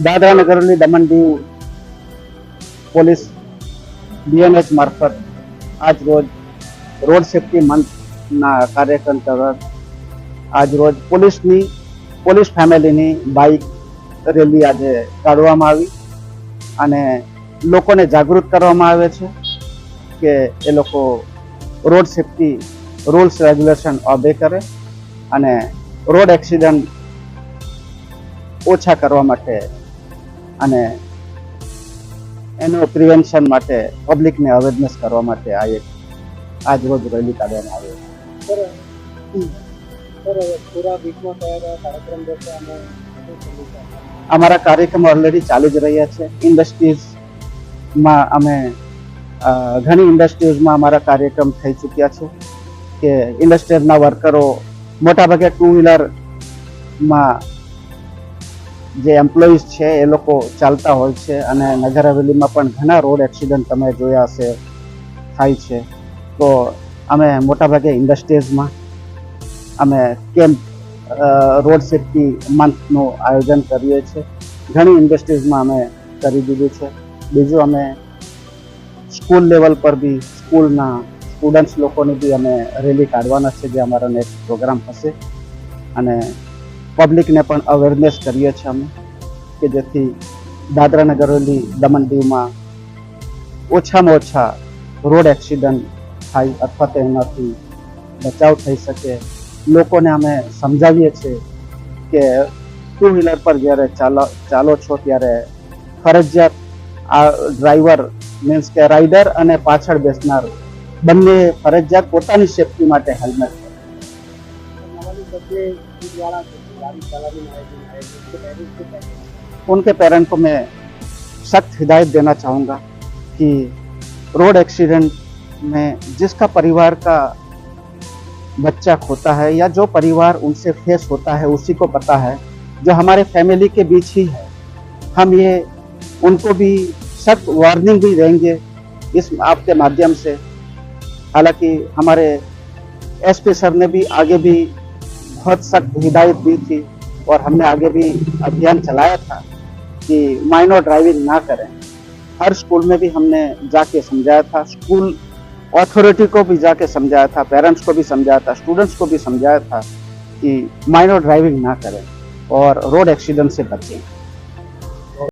દાદરા નગરની દમણ દીવ પોલીસ બીએનએચ મારફત આજ રોજ રોડ સેફટી મંથના કાર્યક્રમ તરફ આજ રોજ પોલીસ ફેમિલીની બાઇક રેલી આજે કાઢવામાં આવી અને લોકોને જાગૃત કરવામાં આવે છે કે એ લોકો road safety rules regulation obey કરે અને રોડ એક્સિડન્ટ ઓછા કરવા માટે અને એનો પ્રિવેન્શન માટે પબ્લિકને અવેરનેસ કરવા માટે આ એક આજ રોજ રેલી કાઢવામાં આવે અમારા કાર્યક્રમ ઓલરેડી ચાલી જ રહ્યા છે. ઇન્ડસ્ટ્રીઝમાં અમે ઘણી ઇન્ડસ્ટ્રીઝમાં અમારા કાર્યક્રમ થઈ ચૂક્યા છે કે ઇન્ડસ્ટ્રીઝના વર્કરો મોટાભાગે ટુ વ્હીલરમાં જે એમ્પ્લોઈઝ છે એ લોકો ચાલતા હોય છે અને નગર હવેલીમાં પણ ઘણા રોડ એક્સિડન્ટ તમે જોયા હશે થાય છે. તો અમે મોટાભાગે ઇન્ડસ્ટ્રીઝમાં અમે કેમ્પ રોડ સેફટી મંથનું આયોજન કરીએ છીએ. ઘણી ઇન્ડસ્ટ્રીઝમાં અમે કરી દીધું છે. બીજું અમે સ્કૂલ લેવલ પર બી સ્કૂલના સ્ટુડન્ટ્સ લોકોની બી અમે રેલી કાઢવાના છે જે અમારો નેક્સ્ટ પ્રોગ્રામ હશે અને પબ્લિકને પણ અવેરનેસ કરીએ છીએ અમે કે જેથી દાદરા નગર હવેલી દમણ દીવમાં ઓછામાં ઓછા રોડ એક્સિડન્ટ થાય અથવા તેનાથી બચાવ થઈ શકે. લોકોને અમે સમજાવીએ છીએ કે ટુ વ્હીલર પર જ્યારે ચાલો છો ત્યારે ફરજિયાત આ ડ્રાઈવર મીન્સ કે રાઇડર અને પાછળ બેસનાર બંને ફરજિયાત પોતાની સેફટી માટે હેલ્મેટ उनके पेरेंट को मैं सख्त हिदायत देना चाहूँगा कि रोड एक्सीडेंट में जिसका परिवार का बच्चा खोता है या जो परिवार उनसे फेस होता है उसी को पता है, जो हमारे फैमिली के बीच ही है. हम ये उनको भी सख्त वार्निंग भी देंगे इस आपके माध्यम से. हालांकि हमारे एसपी सर ने भी आगे भी बहुत सख्त हिदायत दी थी और हमने आगे भी अभियान चलाया था कि माइनर ड्राइविंग ना करें. हर स्कूल में भी हमने जाके समझाया था, स्कूल अथॉरिटी को भी जाके समझाया था, पेरेंट्स को भी समझाया था, स्टूडेंट्स को भी समझाया था कि माइनर ड्राइविंग ना करें और रोड एक्सीडेंट से बचें.